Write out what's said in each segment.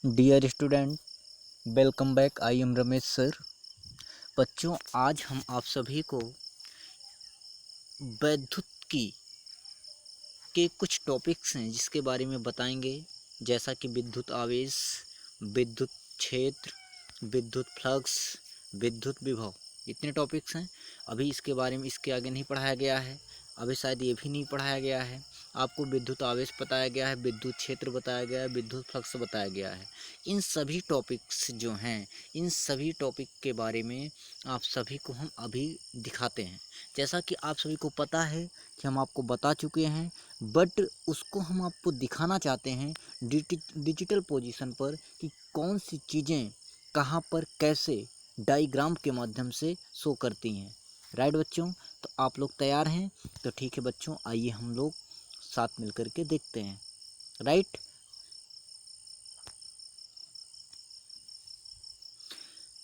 Dear student, welcome back. I am Ramesh sir. बच्चों, आज हम आप सभी को विद्युत के कुछ टॉपिक्स हैं जिसके बारे में बताएंगे, जैसा कि विद्युत आवेश, विद्युत क्षेत्र, विद्युत फ्लक्स, विद्युत विभव। इतने टॉपिक्स हैं। अभी इसके बारे में इसके आगे नहीं पढ़ाया गया है, अभी शायद ये भी नहीं पढ़ाया गया है। आपको विद्युत आवेश बताया गया है, विद्युत क्षेत्र बताया गया है, विद्युत फ्लक्स बताया गया है। इन सभी टॉपिक्स जो हैं, इन सभी टॉपिक के बारे में आप सभी को हम अभी दिखाते हैं। जैसा कि आप सभी को पता है कि हम आपको बता चुके हैं, बट उसको हम आपको दिखाना चाहते हैं डिजिटल पोजीशन पर कि कौन सी चीज़ें कहाँ पर कैसे डायग्राम के माध्यम से शो करती हैं। राइट बच्चों, तो आप लोग तैयार हैं? तो ठीक है बच्चों, आइए हम लोग साथ मिलकर के देखते हैं। राइट,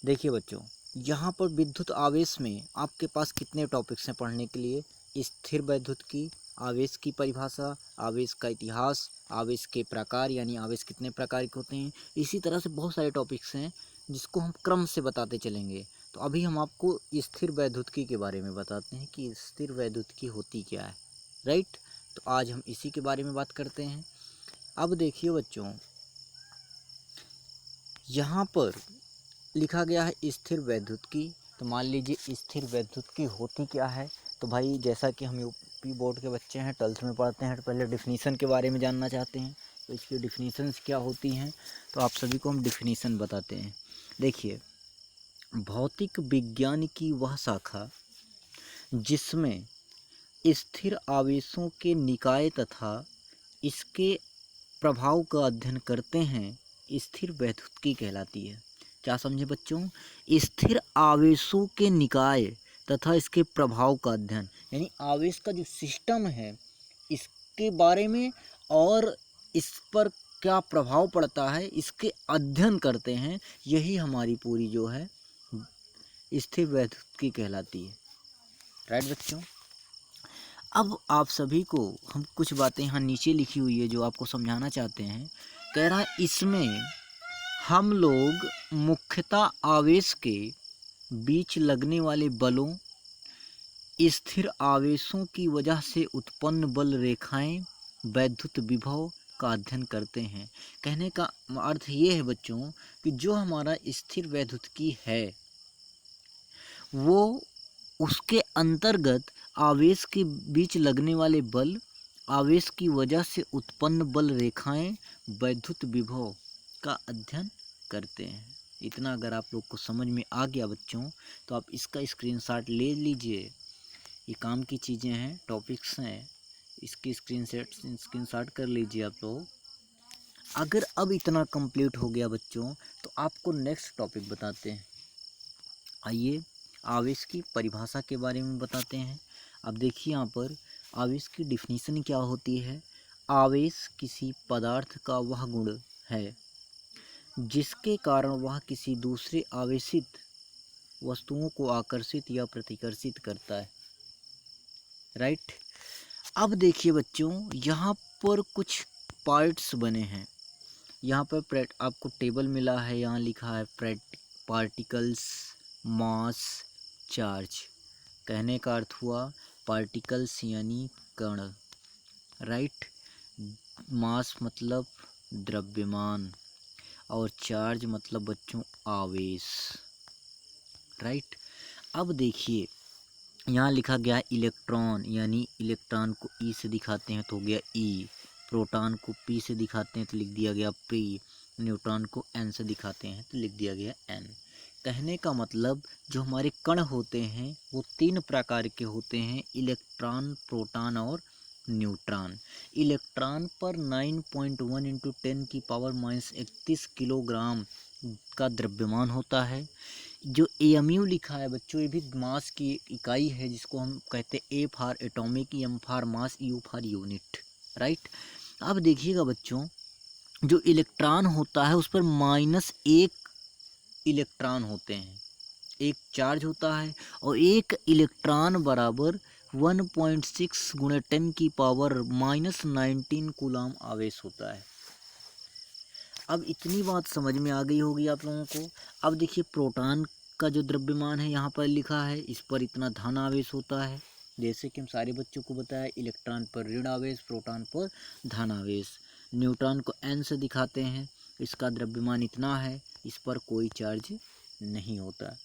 देखिए बच्चों, यहाँ पर विद्युत आवेश में आपके पास कितने टॉपिक्स हैं पढ़ने के लिए। स्थिर विद्युत की, आवेश की परिभाषा, आवेश का इतिहास, आवेश के प्रकार यानी आवेश कितने प्रकार के होते हैं। इसी तरह से बहुत सारे टॉपिक्स हैं जिसको हम क्रम से बताते चलेंगे। तो अभी हम आपको स्थिर वैद्युतिकी के बारे में बताते हैं कि स्थिर वैद्युतिकी होती क्या है। राइट, तो आज हम इसी के बारे में बात करते हैं। अब देखिए बच्चों, यहाँ पर लिखा गया है स्थिर वैद्युतिकी। तो मान लीजिए स्थिर वैद्युतिकी होती क्या है। तो भाई, जैसा कि हम यूपी बोर्ड के बच्चे हैं, 12th में पढ़ते हैं, तो पहले डिफिनीसन के बारे में जानना चाहते हैं। तो इसकी डिफिनीशंस क्या होती हैं, तो आप सभी को हम डिफिनीसन बताते हैं। देखिए, भौतिक विज्ञान की वह शाखा जिसमें स्थिर आवेशों के निकाय तथा इसके प्रभाव का अध्ययन करते हैं, स्थिर वैद्युतिकी कहलाती है। क्या समझे बच्चों? स्थिर आवेशों के निकाय तथा इसके प्रभाव का अध्ययन, यानी आवेश का जो सिस्टम है इसके बारे में और इस पर क्या प्रभाव पड़ता है, इसके अध्ययन करते हैं। यही हमारी पूरी जो है स्थिर वैद्युतिकी कहलाती है। राइट बच्चों, अब आप सभी को हम कुछ बातें यहाँ नीचे लिखी हुई है जो आपको समझाना चाहते हैं। कह रहा है, इसमें हम लोग मुख्यतः आवेश के बीच लगने वाले बलों, स्थिर आवेशों की वजह से उत्पन्न बल रेखाएं, वैद्युत विभव का अध्ययन करते हैं। कहने का अर्थ ये है बच्चों कि जो हमारा स्थिर वैद्युतिकी है वो उसके अंतर्गत आवेश के बीच लगने वाले बल, आवेश की वजह से उत्पन्न बल रेखाएं, वैद्युत विभव का अध्ययन करते हैं। इतना अगर आप लोग को समझ में आ गया बच्चों, तो आप इसका स्क्रीनशॉट ले लीजिए। ये काम की चीज़ें हैं, टॉपिक्स हैं, इसकी स्क्रीनशॉट कर लीजिए आप लोग। अगर अब इतना कंप्लीट हो गया बच्चों, तो आपको नेक्स्ट टॉपिक बताते हैं। आइए आवेश की परिभाषा के बारे में बताते हैं। अब देखिए, यहाँ पर आवेश की डिफिनीशन क्या होती है। आवेश किसी पदार्थ का वह गुण है जिसके कारण वह किसी दूसरे आवेशित वस्तुओं को आकर्षित या प्रतिकर्षित करता है। राइट, अब देखिए बच्चों, यहाँ पर कुछ पार्ट्स बने हैं। यहाँ पर आपको टेबल मिला है, यहाँ लिखा है पार्टिकल्स, मास, चार्ज। कहने का अर्थ हुआ पार्टिकल्स यानी कण, राइट, मास मतलब द्रव्यमान, और चार्ज मतलब बच्चों आवेश। राइट, अब देखिए, यहाँ लिखा गया है इलेक्ट्रॉन, यानी इलेक्ट्रॉन को ई से दिखाते हैं तो हो गया ई, प्रोटॉन को पी से दिखाते हैं तो लिख दिया गया पी, न्यूट्रॉन को एन से दिखाते हैं तो लिख दिया गया एन। कहने का मतलब जो हमारे कण होते हैं वो 3 प्रकार के होते हैं, इलेक्ट्रॉन, प्रोटॉन और न्यूट्रॉन। इलेक्ट्रॉन पर 9.1 × 10⁻31 किलोग्राम का द्रव्यमान होता है। जो एमयू लिखा है बच्चों, ये भी मास की इकाई है, जिसको हम कहते हैं A for atomic, M for mass, U for unit. Right, अब देखिएगा बच्चों, जो इलेक्ट्रॉन होता है उस पर -1 इलेक्ट्रॉन होते हैं, एक चार्ज होता है, और एक इलेक्ट्रॉन बराबर 1.6 × 10⁻⁻19 कूलम आवेश होता है। अब इतनी बात समझ में आ गई होगी आप लोगों को। अब देखिए प्रोटॉन का जो द्रव्यमान है यहाँ पर लिखा है, इस पर इतना धन आवेश होता है। जैसे कि हम सारे बच्चों को बताया, इलेक्ट्रॉन पर ऋण आवेश, प्रोटॉन पर धन आवेश। न्यूट्रॉन को n से दिखाते हैं, इसका द्रव्यमान इतना है, इस पर कोई चार्ज नहीं होता।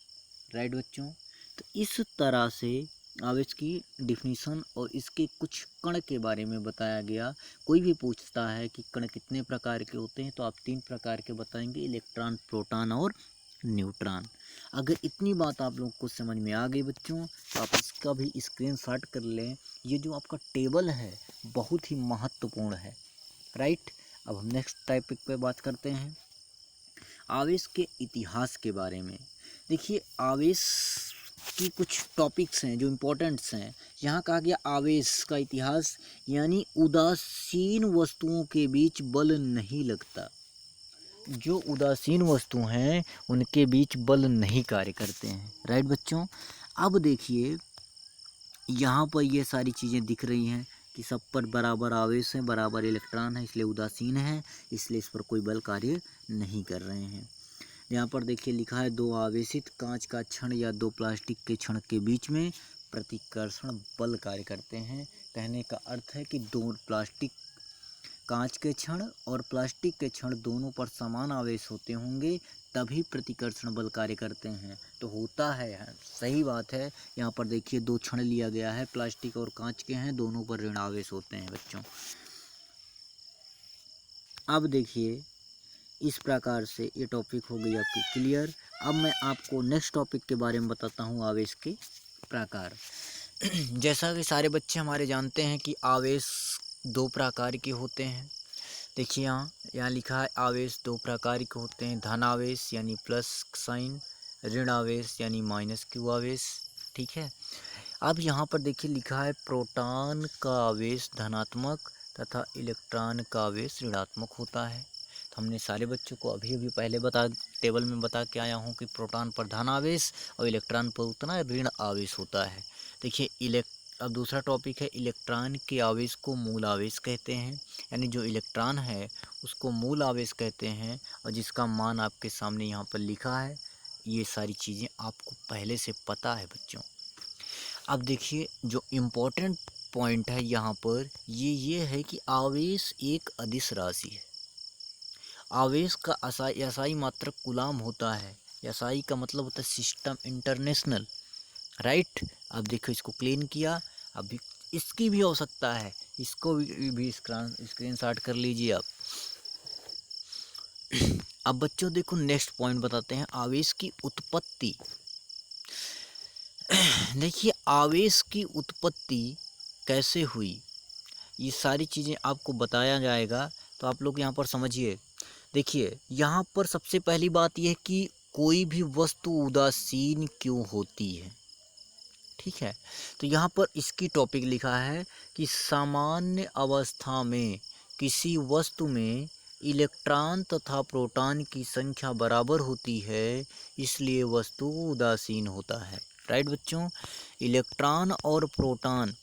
राइट बच्चों, तो इस तरह से आवेश की डिफिनीशन और इसके कुछ कण के बारे में बताया गया। कोई भी पूछता है कि कण कितने प्रकार के होते हैं, तो आप 3 प्रकार के बताएंगे, इलेक्ट्रॉन, प्रोटॉन और न्यूट्रॉन। अगर इतनी बात आप लोग को समझ में आ गई बच्चों, तो आप इसका भी स्क्रीनशॉट कर लें। ये जो आपका टेबल है बहुत ही महत्वपूर्ण है। राइट, अब हम नेक्स्ट टॉपिक पे बात करते हैं, आवेश के इतिहास के बारे में। देखिए आवेश की कुछ टॉपिक्स हैं जो इम्पोर्टेंट्स हैं। यहाँ कहा गया आवेश का इतिहास, यानी उदासीन वस्तुओं के बीच बल नहीं लगता। जो उदासीन वस्तु हैं उनके बीच बल नहीं कार्य करते हैं। राइट बच्चों, अब देखिए यहाँ पर ये सारी चीज़ें दिख रही हैं कि सब पर बराबर आवेश है, बराबर इलेक्ट्रॉन है, इसलिए उदासीन है, इसलिए इस पर कोई बल कार्य नहीं कर रहे हैं। यहाँ पर देखिए लिखा है, दो आवेशित कांच का क्षण या दो प्लास्टिक के क्षण के बीच में प्रतिकर्षण बल कार्य करते हैं। कहने का अर्थ है कि दो प्लास्टिक, कांच के क्षण और प्लास्टिक के क्षण दोनों पर समान आवेश होते होंगे, तभी प्रतिकर्षण बल कार्य करते हैं। तो होता है, सही बात है। यहाँ पर देखिए 2 क्षण लिया गया है, प्लास्टिक और कांच के हैं, दोनों पर ऋण आवेश होते हैं बच्चों। अब देखिए इस प्रकार से ये टॉपिक हो गई आपकी क्लियर। अब मैं आपको नेक्स्ट टॉपिक के बारे में बताता हूँ, आवेश के प्रकार। जैसा कि सारे बच्चे हमारे जानते हैं कि आवेश 2 प्रकार के होते हैं। देखिए यहाँ लिखा है, आवेश 2 प्रकार के होते हैं, धन आवेश यानी प्लस साइन, ऋण आवेश यानी माइनस क्यू आवेश। ठीक है, अब यहाँ पर देखिए लिखा है, प्रोटॉन का आवेश धनात्मक तथा इलेक्ट्रॉन का आवेश ऋणात्मक होता है। तो हमने सारे बच्चों को अभी अभी पहले टेबल में बता के आया हूँ कि प्रोटॉन पर धन आवेश और इलेक्ट्रॉन पर उतना ऋण आवेश होता है। देखिए अब दूसरा टॉपिक है, इलेक्ट्रॉन के आवेश को मूल आवेश कहते हैं, यानी जो इलेक्ट्रॉन है उसको मूल आवेश कहते हैं, और जिसका मान आपके सामने यहाँ पर लिखा है। ये सारी चीज़ें आपको पहले से पता है बच्चों। अब देखिए जो इम्पोर्टेंट पॉइंट है यहाँ पर ये है कि आवेश एक अदिश राशि है। आवेश का एसआई मात्रक कूलाम होता है। एसआई का मतलब होता है सिस्टम इंटरनेशनल। राइट, अब देखो इसको क्लीन किया, अभी इसकी भी आवश्यकता है, इसको भी स्क्रीनशॉट कर लीजिए आप। अब बच्चों देखो नेक्स्ट पॉइंट बताते हैं, आवेश की उत्पत्ति। देखिए आवेश की उत्पत्ति कैसे हुई, ये सारी चीज़ें आपको बताया जाएगा, तो आप लोग यहाँ पर समझिए। देखिए यहाँ पर सबसे पहली बात यह है कि कोई भी वस्तु उदासीन क्यों होती है। ठीक है, तो यहाँ पर इसकी टॉपिक लिखा है कि सामान्य अवस्था में किसी वस्तु में इलेक्ट्रॉन तथा प्रोटॉन की संख्या बराबर होती है, इसलिए वस्तु उदासीन होता है। राइट बच्चों, इलेक्ट्रॉन और प्रोटॉन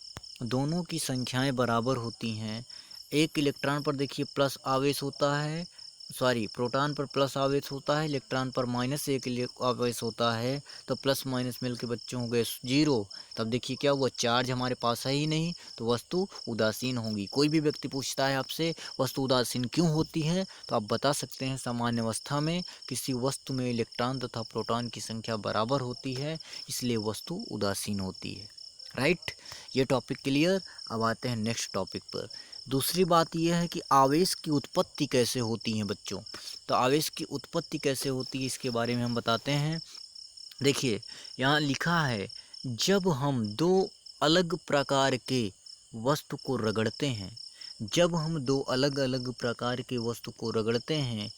दोनों की संख्याएं बराबर होती हैं। एक इलेक्ट्रॉन पर देखिए प्लस आवेश होता है, प्रोटॉन पर प्लस आवेश होता है, इलेक्ट्रॉन पर -1 आवेश होता है, तो प्लस माइनस मिल के बच्चों हो गए 0। तब देखिए क्या हुआ, चार्ज हमारे पास है ही नहीं, तो वस्तु उदासीन होगी। कोई भी व्यक्ति पूछता है आपसे वस्तु उदासीन क्यों होती है, तो आप बता सकते हैं सामान्य अवस्था में किसी वस्तु में इलेक्ट्रॉन तथा प्रोटॉन की संख्या बराबर होती है, इसलिए वस्तु उदासीन होती है। राइट, ये टॉपिक क्लियर। अब आते हैं नेक्स्ट टॉपिक पर। दूसरी बात यह है कि आवेश की उत्पत्ति कैसे होती है बच्चों। तो आवेश की उत्पत्ति कैसे होती है इसके बारे में हम बताते हैं। देखिए यहाँ लिखा है, जब हम 2 अलग प्रकार के वस्तु को रगड़ते हैं, जब हम 2 अलग अलग प्रकार के वस्तु को रगड़ते हैं,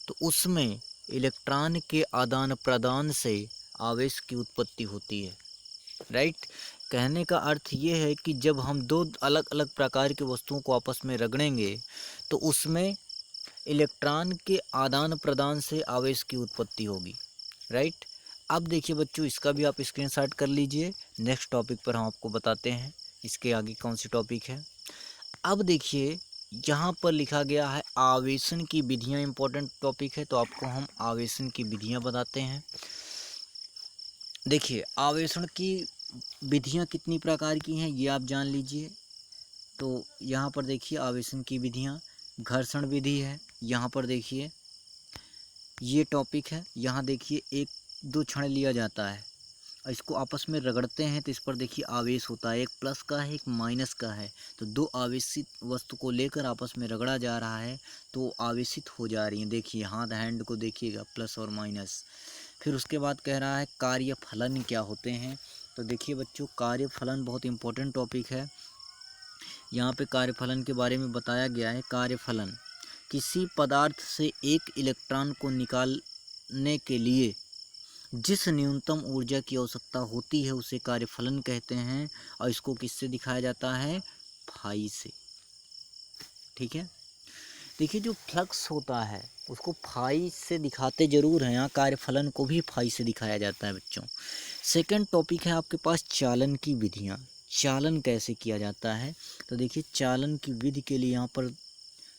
तो उसमें इलेक्ट्रॉन के आदान प्रदान से आवेश की उत्पत्ति होती है। राइट, कहने का अर्थ ये है कि जब हम 2 अलग अलग प्रकार की वस्तुओं को आपस में रगड़ेंगे, तो उसमें इलेक्ट्रॉन के आदान प्रदान से आवेश की उत्पत्ति होगी। राइट, अब देखिए बच्चों इसका भी आप स्क्रीनशॉट कर लीजिए। नेक्स्ट टॉपिक पर हम आपको बताते हैं इसके आगे कौन सी टॉपिक है। अब देखिए यहाँ पर लिखा गया है आवेशन की विधियाँ, इंपॉर्टेंट टॉपिक है, तो आपको हम आवेशन की विधियाँ बताते हैं। देखिए आवेशन की विधियाँ कितनी प्रकार की हैं ये आप जान लीजिए। तो यहाँ पर देखिए आवेशन की विधियाँ, घर्षण विधि है, यहाँ पर देखिए ये टॉपिक है, यहाँ देखिए एक दो क्षण लिया जाता है और इसको आपस में रगड़ते हैं तो इस पर देखिए आवेश होता है, एक प्लस का है एक माइनस का है। तो दो आवेशित वस्तु को लेकर आपस में रगड़ा जा रहा है तो आवेशित हो जा रही हैं। देखिए हाथ हैंड को देखिएगा, प्लस और माइनस। फिर उसके बाद कह रहा है कार्यफलन क्या होते हैं। तो देखिए बच्चों कार्यफलन बहुत इंपॉर्टेंट टॉपिक है। यहाँ पे कार्यफलन के बारे में बताया गया है। कार्यफलन किसी पदार्थ से एक इलेक्ट्रॉन को निकालने के लिए जिस न्यूनतम ऊर्जा की आवश्यकता होती है उसे कार्यफलन कहते हैं और इसको किससे दिखाया जाता है, फाई से। ठीक है, देखिए जो फ्लक्स होता है उसको फाई से दिखाते जरूर हैं, यहाँ कार्यफलन को भी फाई से दिखाया जाता है बच्चों। सेकंड टॉपिक है आपके पास चालन की विधियाँ। चालन कैसे किया जाता है, तो देखिए चालन की विधि के लिए यहाँ पर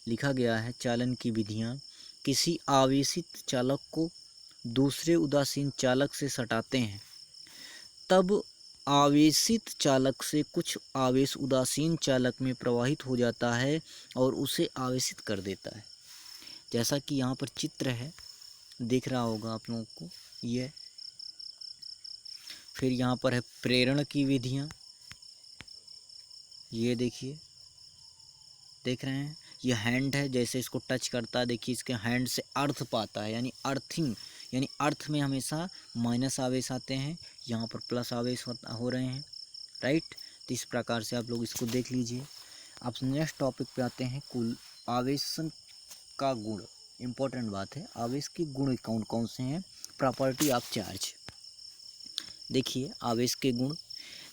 लिखा गया है चालन की विधियाँ। किसी आवेशित चालक को दूसरे उदासीन चालक से सटाते हैं तब आवेशित चालक से कुछ आवेश उदासीन चालक में प्रवाहित हो जाता है और उसे आवेशित कर देता है। जैसा कि यहाँ पर चित्र है, दिख रहा होगा आप लोगों को ये। फिर यहाँ पर है प्रेरण की विधियाँ, ये देखिए, देख रहे हैं, ये हैंड है, जैसे इसको टच करता है देखिए इसके हैंड से अर्थ पाता है, यानी अर्थिंग, यानी अर्थ में हमेशा माइनस आवेश आते हैं, यहाँ पर प्लस आवेश हो रहे हैं, राइट। तो इस प्रकार से आप लोग इसको देख लीजिए। अब नेक्स्ट टॉपिक पे आते हैं, कुल आवेशन का गुण। इम्पोर्टेंट बात है, आवेश के गुण कौन कौन से हैं। प्रॉपर्टी ऑफ चार्ज, देखिए आवेश के गुण।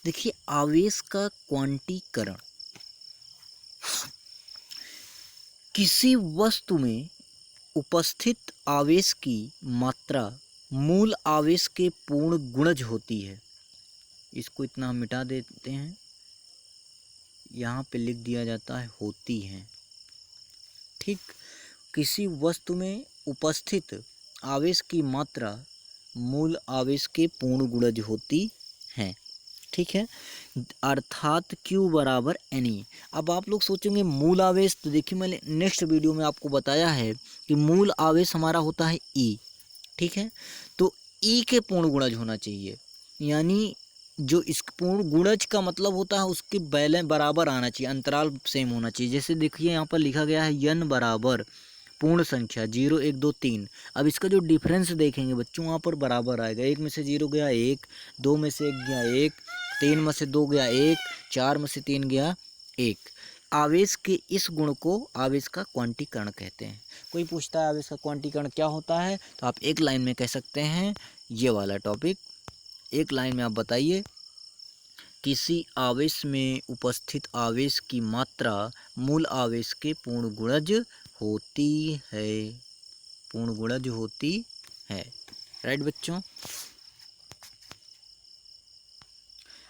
देखिए आवेश का क्वांटीकरण किसी वस्तु में उपस्थित आवेश की मात्रा मूल आवेश के पूर्ण गुणज होती है। इसको इतना हम मिटा देते हैं, यहाँ पे लिख दिया जाता है होती है। ठीक, किसी वस्तु में उपस्थित आवेश की मात्रा मूल आवेश के पूर्ण गुणज होती है। ठीक है, अर्थात Q बराबर NE। अब आप लोग सोचेंगे मूल आवेश, तो देखिए मैंने नेक्स्ट वीडियो में आपको बताया है कि मूल आवेश हमारा होता है E। ठीक है, तो E के पूर्ण गुणज होना चाहिए, यानी जो इस पूर्ण गुणज का मतलब होता है उसके बैलेंस बराबर आना चाहिए, अंतराल सेम होना चाहिए। जैसे देखिए यहाँ पर लिखा गया है n बराबर पूर्ण संख्या 0 1 2 3। अब इसका जो डिफरेंस देखेंगे बच्चों वहाँ पर बराबर आएगा, 1 में से 0 गया 1, 2 में से 1 गया 1, 3 में से 2 गया 1, 4 में से 3 गया 1। आवेश के इस गुण को आवेश का क्वांटीकरण कहते हैं। कोई पूछता है आवेश का क्वांटीकरण क्या होता है, तो आप एक लाइन में कह सकते हैं ये वाला टॉपिक, एक लाइन में आप बताइए। किसी आवेश में उपस्थित आवेश की मात्रा मूल आवेश के पूर्ण गुणज होती है, पूर्ण गुणज होती है, राइट बच्चों।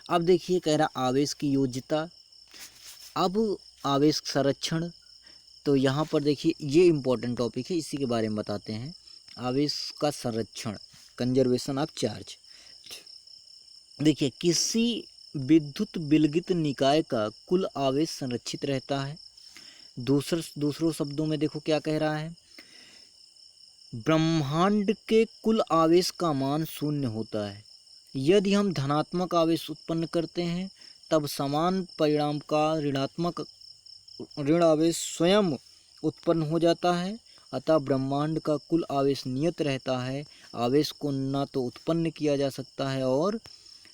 अब देखिए कह रहा आवेश की योज्यता। अब आवेश संरक्षण, तो यहाँ पर देखिए ये इम्पोर्टेंट टॉपिक है, इसी के बारे में बताते हैं। आवेश का संरक्षण, कंजर्वेशन ऑफ चार्ज। देखिए किसी विद्युत विलगित निकाय का कुल आवेश संरक्षित रहता है। दूसरों शब्दों में देखो क्या कह रहा है, ब्रह्मांड के कुल आवेश का मान शून्य होता है। यदि हम धनात्मक आवेश उत्पन्न करते हैं तब समान परिणाम का ऋण आवेश स्वयं उत्पन्न हो जाता है। अतः ब्रह्मांड का कुल आवेश नियत रहता है। आवेश को ना तो उत्पन्न किया जा सकता है और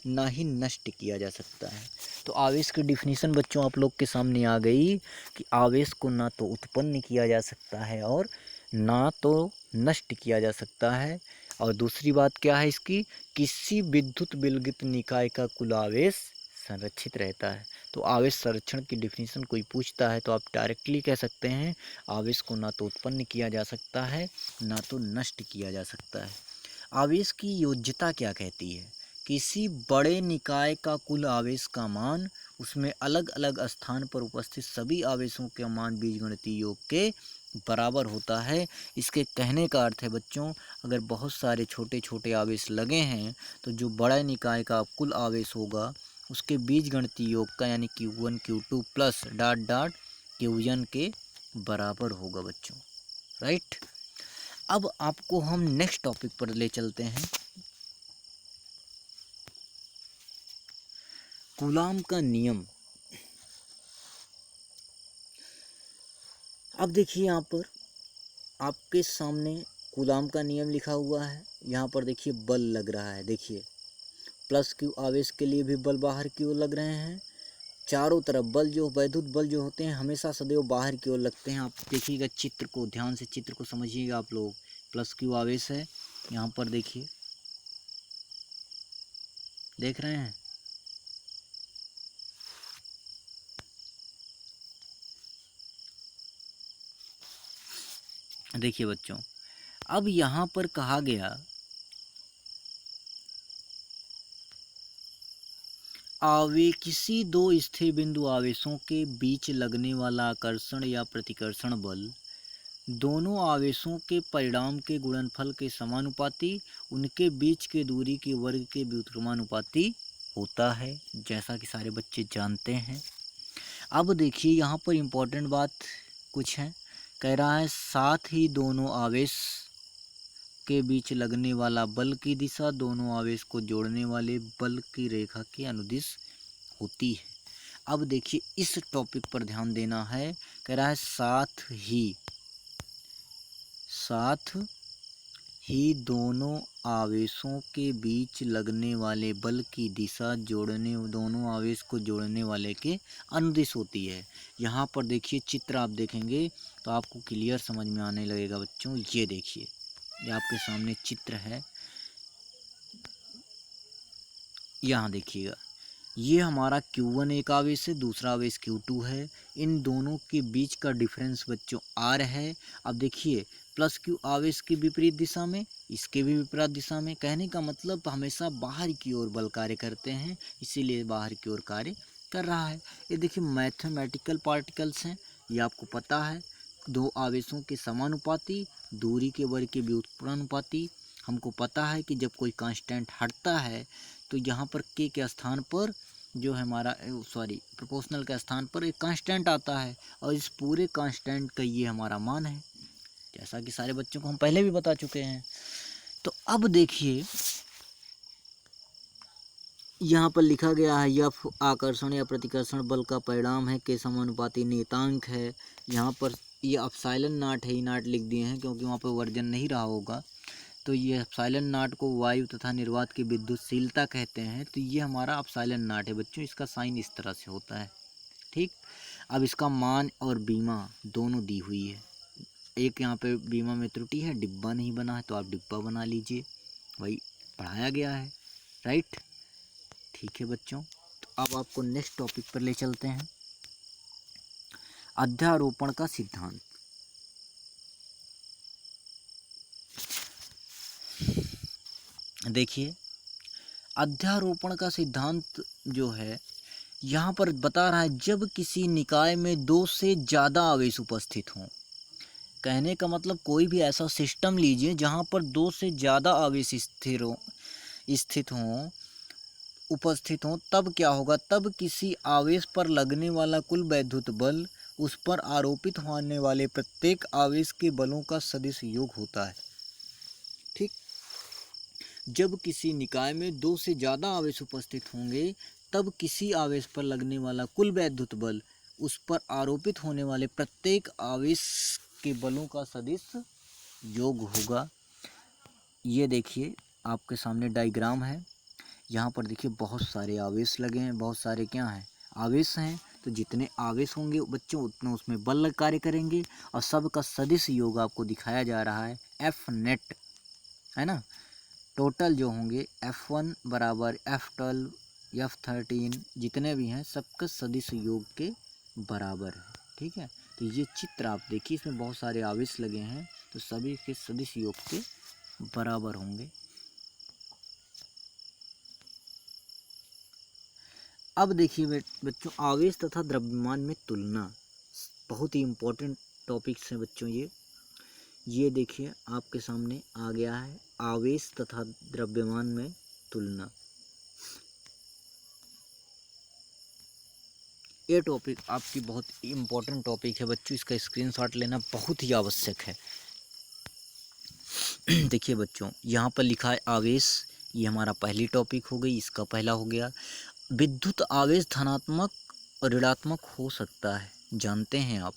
ना ही नष्ट किया जा सकता है। तो आवेश की डिफिनीशन बच्चों आप लोग के सामने आ गई कि आवेश को ना तो उत्पन्न किया जा सकता है और ना तो नष्ट किया जा सकता है। और दूसरी बात क्या है इसकी, किसी विद्युत विलगित निकाय का कुल आवेश संरक्षित रहता है। तो आवेश संरक्षण की डिफिनीशन कोई पूछता है तो आप डायरेक्टली कह सकते हैं आवेश को ना तो उत्पन्न किया जा सकता है ना तो नष्ट किया जा सकता है। आवेश की योज्यता क्या कहती है, किसी बड़े निकाय का कुल आवेश का मान उसमें अलग अलग स्थान पर उपस्थित सभी आवेशों का मान बीजगणितीय योग के बराबर होता है। इसके कहने का अर्थ है बच्चों, अगर बहुत सारे छोटे छोटे आवेश लगे हैं तो जो बड़ा निकाय का कुल आवेश होगा उसके बीजगणितीय योग का यानी Q1 Q2 plus dot dot Qn के बराबर होगा बच्चों, राइट। अब आपको हम नेक्स्ट टॉपिक पर ले चलते हैं, कूलाम का नियम। अब देखिए यहाँ पर आपके सामने कूलाम का नियम लिखा हुआ है। यहाँ पर देखिए बल लग रहा है, देखिए प्लस क्यू आवेश के लिए भी बल बाहर की ओर लग रहे हैं। चारों तरफ बल जो वैद्युत बल जो होते हैं हमेशा सदैव बाहर की ओर लगते हैं। आप देखिएगा चित्र को, ध्यान से चित्र को समझिएगा आप लोग। प्लस क्यू आवेश है, यहाँ पर देखिए, देख रहे हैं, देखिए बच्चों, अब यहाँ पर कहा गया किसी दो स्थिर बिंदु आवेशों के बीच लगने वाला आकर्षण या प्रतिकर्षण बल दोनों आवेशों के परिणाम के गुणनफल के समानुपाती, उनके बीच के दूरी के वर्ग के व्युत्क्रमानुपाती होता है, जैसा कि सारे बच्चे जानते हैं। अब देखिए यहाँ पर इम्पोर्टेंट बात कुछ है, कह रहा है साथ ही दोनों आवेश के बीच लगने वाला बल की दिशा दोनों आवेश को जोड़ने वाले बल की रेखा के अनुदिश होती है। अब देखिए इस टॉपिक पर ध्यान देना है, कह रहा है साथ ही दोनों आवेशों के बीच लगने वाले बल की दिशा दोनों आवेश को जोड़ने वाले के अनुदिश होती है। यहाँ पर देखिए चित्र आप देखेंगे तो आपको क्लियर समझ में आने लगेगा बच्चों। ये देखिए, ये आपके सामने चित्र है, यहाँ देखिएगा, ये हमारा Q1 एक आवेश है, दूसरा आवेश Q2 है। इन दोनों के बीच का डिफरेंस बच्चों R है। अब देखिए प्लस Q आवेश की विपरीत दिशा में, इसके भी विपरीत दिशा में, कहने का मतलब हमेशा बाहर की ओर बल कार्य करते हैं, इसीलिए बाहर की ओर कार्य कर रहा है। ये देखिए मैथमेटिकल पार्टिकल्स हैं, ये आपको पता है, दो आवेशों के समानुपाती, दूरी के वर्ग के व्युत्क्रमानुपाती। हमको पता है कि जब कोई कांस्टेंट हटता है तो यहाँ पर के स्थान पर जो है हमारा प्रोपोर्शनल के स्थान पर एक कांस्टेंट आता है, और इस पूरे कांस्टेंट का ये हमारा मान है, जैसा कि सारे बच्चों को हम पहले भी बता चुके हैं। तो अब देखिए यहाँ पर लिखा गया है यह आकर्षण या प्रतिकर्षण बल का परिणाम है के समानुपाती नियतांक है। यहाँ पर ये एप्सिलॉन नॉट है, ये नॉट लिख दिए हैं क्योंकि वहाँ पर वर्जन नहीं रहा होगा। तो ये एप्सिलॉन नॉट को वायु तथा निर्वात की विद्युतशीलता कहते हैं। तो ये हमारा एप्सिलॉन नॉट है बच्चों, इसका साइन इस तरह से होता है, ठीक। अब इसका मान और बीमा दोनों दी हुई है। एक यहाँ पे बीमा में त्रुटि है, डिब्बा नहीं बना है, तो आप डिब्बा बना लीजिए, वही पढ़ाया गया है, राइट। ठीक है बच्चों, तो अब आपको नेक्स्ट टॉपिक पर ले चलते हैं, अध्यारोपण का सिद्धांत। देखिए अध्यारोपण का सिद्धांत जो है यहाँ पर बता रहा है जब किसी निकाय में दो से ज़्यादा आवेश उपस्थित हों। कहने का मतलब कोई भी ऐसा सिस्टम लीजिए जहाँ पर दो से ज़्यादा आवेश उपस्थित हों, तब क्या होगा, तब किसी आवेश पर लगने वाला कुल वैद्युत बल उस पर आरोपित होने वाले प्रत्येक आवेश के बलों का सदिश योग होता है, ठीक। जब किसी निकाय में दो से ज़्यादा आवेश उपस्थित होंगे तब किसी आवेश पर लगने वाला कुल वैद्युत बल उस पर आरोपित होने वाले प्रत्येक आवेश के बलों का सदिश योग होगा। ये देखिए आपके सामने डायग्राम है, यहाँ पर देखिए बहुत सारे आवेश लगे हैं, बहुत सारे क्या हैं, आवेश हैं। तो जितने आवेश होंगे बच्चों उतना उसमें बल कार्य करेंगे, और सब का सदिश योग आपको दिखाया जा रहा है एफ नेट, है ना। टोटल जो होंगे F1 बराबर F12 F13 जितने भी हैं सबका सदिश योग के बराबर है, ठीक है। तो ये चित्र आप देखिए, इसमें बहुत सारे आवेश लगे हैं, तो सभी के सदिश योग के बराबर होंगे। अब देखिए बच्चों, आवेश तथा द्रव्यमान में तुलना, बहुत ही इम्पोर्टेंट टॉपिक्स हैं बच्चों ये देखिए आपके सामने आ गया है, आवेश तथा द्रव्यमान में तुलना। ये टॉपिक आपकी बहुत इम्पोर्टेंट टॉपिक है बच्चों, इसका स्क्रीनशॉट लेना बहुत ही आवश्यक है। देखिए बच्चों, यहाँ पर लिखा है आवेश, ये हमारा पहली टॉपिक हो गई, इसका पहला हो गया। विद्युत आवेश धनात्मक और ऋणात्मक हो सकता है, जानते हैं आप।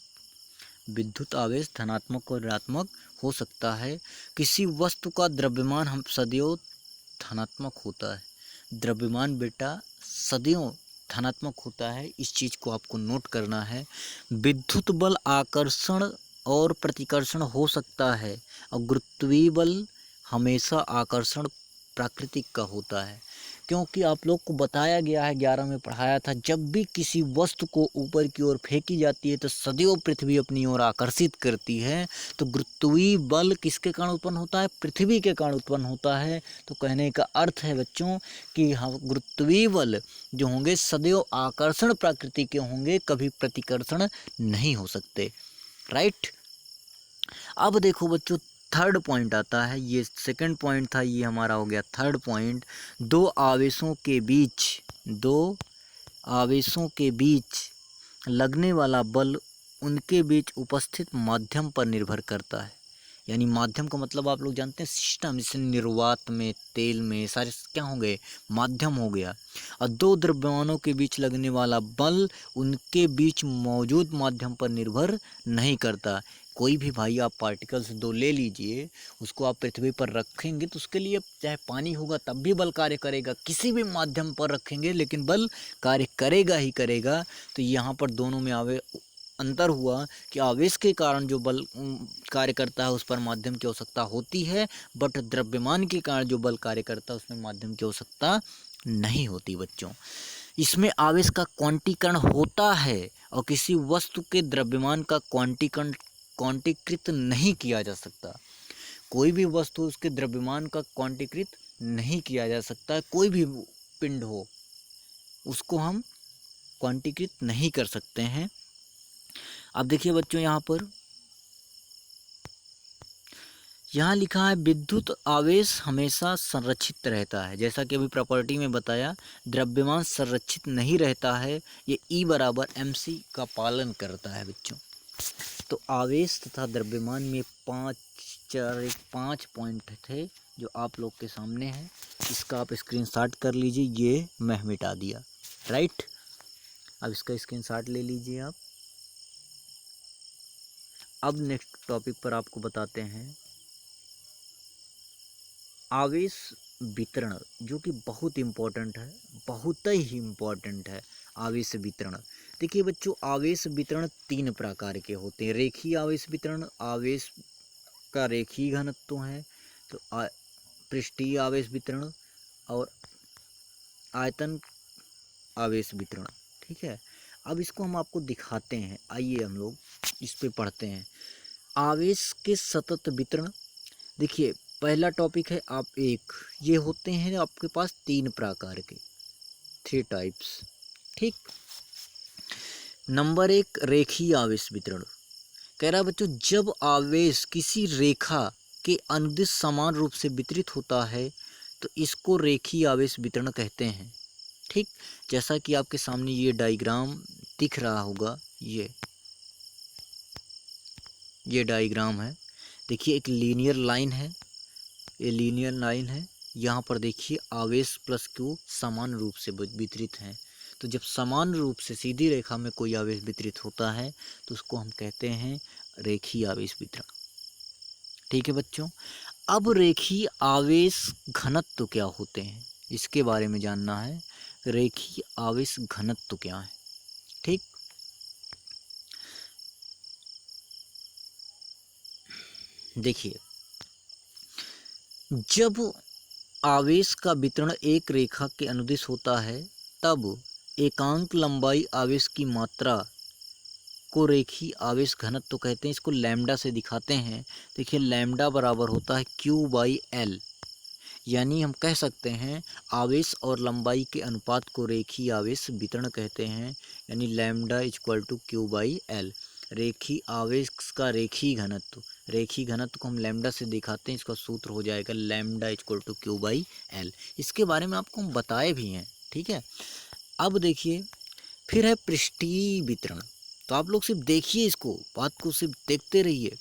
विद्युत आवेश धनात्मक और ऋणात्मक हो सकता है। किसी वस्तु का द्रव्यमान हम सदैव धनात्मक होता है। द्रव्यमान बेटा सदैव धनात्मक होता है, इस चीज़ को आपको नोट करना है। विद्युत बल आकर्षण और प्रतिकर्षण हो सकता है, और गुरुत्वीय बल हमेशा आकर्षण प्राकृतिक का होता है। क्योंकि आप लोग को बताया गया है, 11 में पढ़ाया था, जब भी किसी वस्तु को ऊपर की ओर फेंकी जाती है तो सदैव पृथ्वी अपनी ओर आकर्षित करती है। तो गुरुत्वीय बल किसके कारण उत्पन्न होता है? पृथ्वी के कारण उत्पन्न होता है। तो कहने का अर्थ है बच्चों कि हम गुरुत्वीय बल जो होंगे सदैव आकर्षण प्रकृति के होंगे, कभी प्रतिकर्षण नहीं हो सकते। राइट। अब देखो बच्चों, थर्ड पॉइंट आता है, ये सेकंड पॉइंट था, ये हमारा हो गया थर्ड पॉइंट। दो आवेशों के बीच लगने वाला बल उनके बीच उपस्थित माध्यम पर निर्भर करता है। यानी माध्यम का मतलब आप लोग जानते हैं, सिस्टम, जैसे निर्वात में, तेल में, सारे क्या हो गए? माध्यम हो गया। और दो द्रव्यमानों के बीच लगने वाला बल उनके बीच मौजूद माध्यम पर निर्भर नहीं करता। कोई भी भाई आप पार्टिकल्स दो ले लीजिए, उसको आप पृथ्वी पर रखेंगे तो उसके लिए चाहे पानी होगा तब भी बल कार्य करेगा, किसी भी माध्यम पर रखेंगे लेकिन बल कार्य करेगा ही करेगा। तो यहाँ पर दोनों में अंतर हुआ कि आवेश के कारण जो बल कार्य करता है उस पर माध्यम की आवश्यकता होती है, बट द्रव्यमान के कारण जो बल कार्य करता है उसमें माध्यम की आवश्यकता नहीं होती बच्चों। इसमें आवेश का क्वांटीकरण होता है और किसी वस्तु के द्रव्यमान का क्वांटीकृत नहीं किया जा सकता। कोई भी वस्तु उसके द्रव्यमान का क्वांटीकृत नहीं किया जा सकता। कोई भी पिंड हो उसको हम क्वांटीकृत नहीं कर सकते हैं। अब देखिए बच्चों, यहाँ लिखा है विद्युत आवेश हमेशा संरक्षित रहता है। जैसा कि अभी प्रॉपर्टी में बताया, द्रव्यमान संरक्षित नहीं रहता है, ये E बराबर mc का पालन करता है बच्चों। तो आवेश तथा द्रव्यमान में पाँच पॉइंट थे जो आप लोग के सामने है। इसका आप स्क्रीनशॉट कर लीजिए, ये मैं मिटा दिया। राइट। अब इसका स्क्रीनशॉट ले लीजिए आप। अब नेक्स्ट टॉपिक पर आपको बताते हैं आवेश वितरण, जो कि बहुत इम्पोर्टेंट है, बहुत ही इम्पोर्टेंट है आवेश वितरण। देखिए बच्चों, आवेश वितरण 3 प्रकार के होते हैं। रेखीय आवेश वितरण, आवेश का रेखीय घनत्व है, तो पृष्ठीय आवेश वितरण और आयतन आवेश वितरण। ठीक है। अब इसको हम आपको दिखाते हैं, आइए हम लोग इस पे पढ़ते हैं। आवेश के सतत वितरण। देखिए पहला टॉपिक है ये होते हैं आपके पास 3 प्रकार के, 3 टाइप्स। ठीक। नंबर 1, रेखीय आवेश वितरण। कह रहा है बच्चों, जब आवेश किसी रेखा के अनुदिश समान रूप से वितरित होता है तो इसको रेखीय आवेश वितरण कहते हैं। ठीक। जैसा कि आपके सामने ये डायग्राम दिख रहा होगा, ये डायग्राम है। देखिए एक लीनियर लाइन है, ये लीनियर लाइन है। यहाँ पर देखिए आवेश प्लस क्यू समान रूप से वितरित हैं। तो जब समान रूप से सीधी रेखा में कोई आवेश वितरित होता है तो उसको हम कहते हैं रेखीय आवेश वितरण। ठीक है बच्चों। अब रेखीय आवेश घनत्व क्या होते हैं, इसके बारे में जानना है। रेखीय आवेश घनत्व क्या है? ठीक। देखिए, जब आवेश का वितरण एक रेखा के अनुदिश होता है तब एकांक लंबाई आवेश की मात्रा को रेखीय आवेश घनत्व कहते हैं। इसको लैम्डा से दिखाते हैं। देखिए लैम्डा बराबर होता है Q/L। यानी हम कह सकते हैं आवेश और लंबाई के अनुपात को रेखीय आवेश वितरण कहते हैं, यानी lambda equal to Q by L. रेखीय आवेश का रेखीय घनत्व को हम लैम्डा से दिखाते हैं, इसका सूत्र हो जाएगा lambda equal to Q by L. इसके बारे में आपको हम बताए भी हैं, ठीक है। अब देखिए फिर है पृष्ठीय वितरण। तो आप लोग सिर्फ देखिए, इसको बात को सिर्फ देखते रहिए।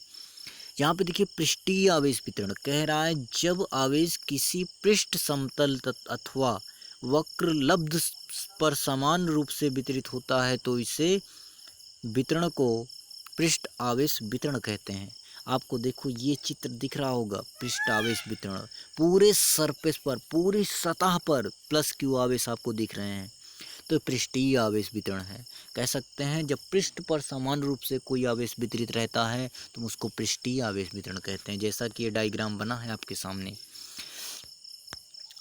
यहाँ पे देखिए पृष्ठीय आवेश वितरण कह रहा है, जब आवेश किसी पृष्ठ समतल अथवा वक्रलब्ध पर समान रूप से वितरित होता है तो इसे वितरण को पृष्ठ आवेश वितरण कहते हैं। आपको देखो ये चित्र दिख रहा होगा, पृष्ठ आवेश वितरण पूरे सरफेस पर, पूरी सतह पर प्लस क्यू आवेश आपको दिख रहे हैं, तो पृष्ठीय आवेश वितरण है। कह सकते हैं जब पृष्ठ पर समान रूप से कोई आवेश वितरित रहता है तो उसको पृष्ठीय आवेश वितरण कहते हैं, जैसा कि ये डायग्राम बना है आपके सामने।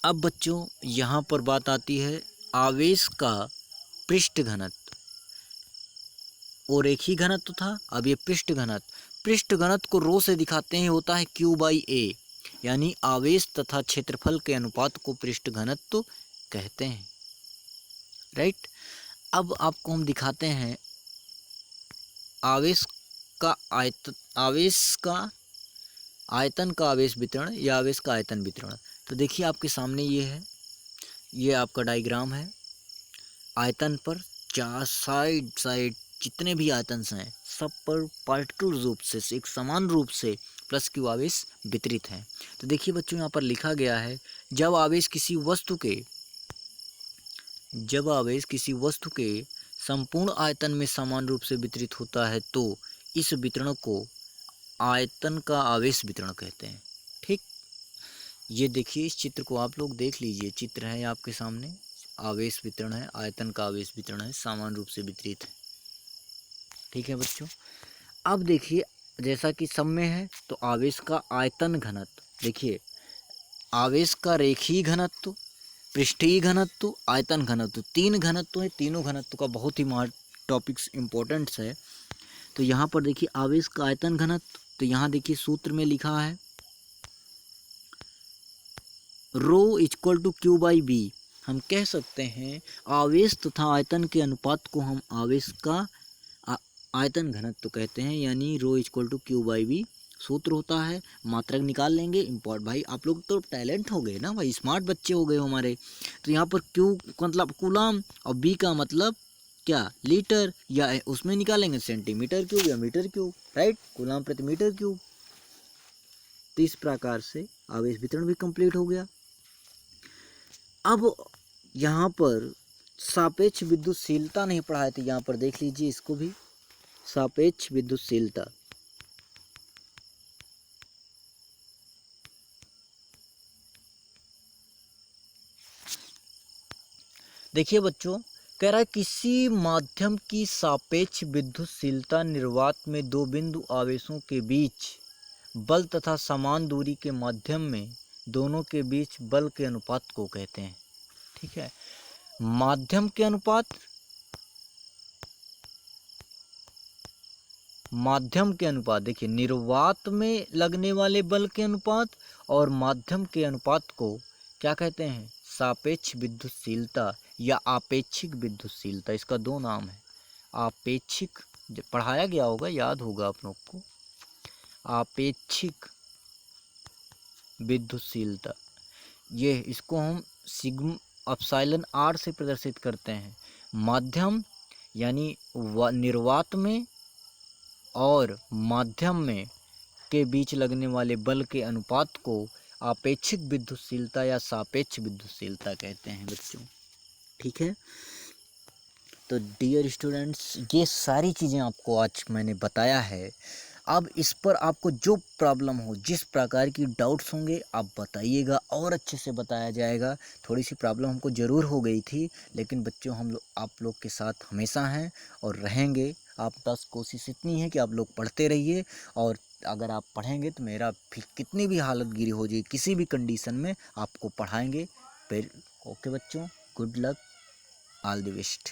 अब बच्चों यहाँ पर बात आती है आवेश का पृष्ठ घनत्व। वो रेखीय घनत्व था, अब ये पृष्ठ घनत्व को रो से दिखाते हैं, होता है क्यू बाई ए, यानी आवेश तथा क्षेत्रफल के अनुपात को पृष्ठ घनत्व कहते हैं, राइट। अब आपको हम दिखाते हैं आवेश का आयतन का आवेश वितरण या आवेश का आयतन वितरण। तो देखिए आपके सामने ये है, ये आपका डायग्राम है। आयतन पर चार साइड जितने भी आयतन हैं सब पर पार्टिकुलर रूप से एक समान रूप से प्लस क्यू आवेश वितरित हैं। तो देखिए बच्चों यहाँ पर लिखा गया है, जब आवेश किसी वस्तु के संपूर्ण आयतन में समान रूप से वितरित होता है तो इस वितरण को आयतन का आवेश वितरण कहते हैं, ठीक। ये देखिए इस चित्र को आप लोग देख लीजिए, चित्र है आपके सामने, आवेश वितरण है, आयतन का आवेश वितरण है, समान रूप से वितरित है, ठीक है बच्चों। अब देखिए जैसा कि सब में है तो आवेश का आयतन घनत्व, देखिए आवेश का रेखीय घनत्व, पृष्ठीय घनत्व, आयतन घनत्व, तीन घनत्व है। तीनों घनत्व का बहुत ही टॉपिक्स इम्पोर्टेंट्स है। तो यहाँ पर देखिए आवेश का आयतन घनत्व, तो यहाँ देखिए सूत्र में लिखा है rho equal to Q by B. हम कह सकते हैं आवेश तथा आयतन के अनुपात को हम आवेश का आयतन घनत्व कहते हैं, यानी rho equal to Q by B सूत्र होता है। मात्रक निकाल लेंगे, इम्पोर्ट भाई आप लोग तो टैलेंट हो गए ना भाई, स्मार्ट बच्चे हो गए हमारे। तो यहाँ पर क्यू मतलब कूलम और बी का मतलब क्या, लीटर, या उसमें निकालेंगे सेंटीमीटर क्यूब या मीटर क्यूब, राइट, कूलम प्रति मीटर क्यूब। तो इस प्रकार से आवेश वितरण भी कंप्लीट हो गया। अब यहाँ पर सापेक्ष विद्युतशीलता नहीं पढ़ाए थे, यहाँ पर देख लीजिए इसको भी, सापेक्ष विद्युतशीलता। देखिए बच्चों कह रहा है किसी माध्यम की सापेक्ष विद्युतशीलता निर्वात में दो बिंदु आवेशों के बीच बल तथा समान दूरी के माध्यम में दोनों के बीच बल के अनुपात को कहते हैं, ठीक है। माध्यम के अनुपात, देखिए निर्वात में लगने वाले बल के अनुपात और माध्यम के अनुपात को क्या कहते हैं, सापेक्ष विद्युतशीलता या आपेक्षिक विद्युतशीलता। इसका दो नाम है, आपेक्षिक पढ़ाया गया होगा, याद होगा आप लोग को, आपेक्षिक विद्युतशीलता। ये इसको हम सिग्मा एप्सिलॉन आर से प्रदर्शित करते हैं। माध्यम यानी निर्वात में और माध्यम में के बीच लगने वाले बल के अनुपात को आपेक्षिक विद्युतशीलता या सापेक्ष विद्युतशीलता कहते हैं बच्चों, ठीक है। तो डियर स्टूडेंट्स ये सारी चीज़ें आपको आज मैंने बताया है। अब इस पर आपको जो प्रॉब्लम हो, जिस प्रकार की डाउट्स होंगे आप बताइएगा और अच्छे से बताया जाएगा। थोड़ी सी प्रॉब्लम हमको ज़रूर हो गई थी, लेकिन बच्चों हम लोग आप लोग के साथ हमेशा हैं और रहेंगे। आप बस कोशिश इतनी है कि आप लोग पढ़ते रहिए, और अगर आप पढ़ेंगे तो मेरा फिर कितनी भी हालत गिरी हो जाए किसी भी कंडीशन में आपको पढ़ाएंगे। फिर ओके बच्चों, good luck, all the best.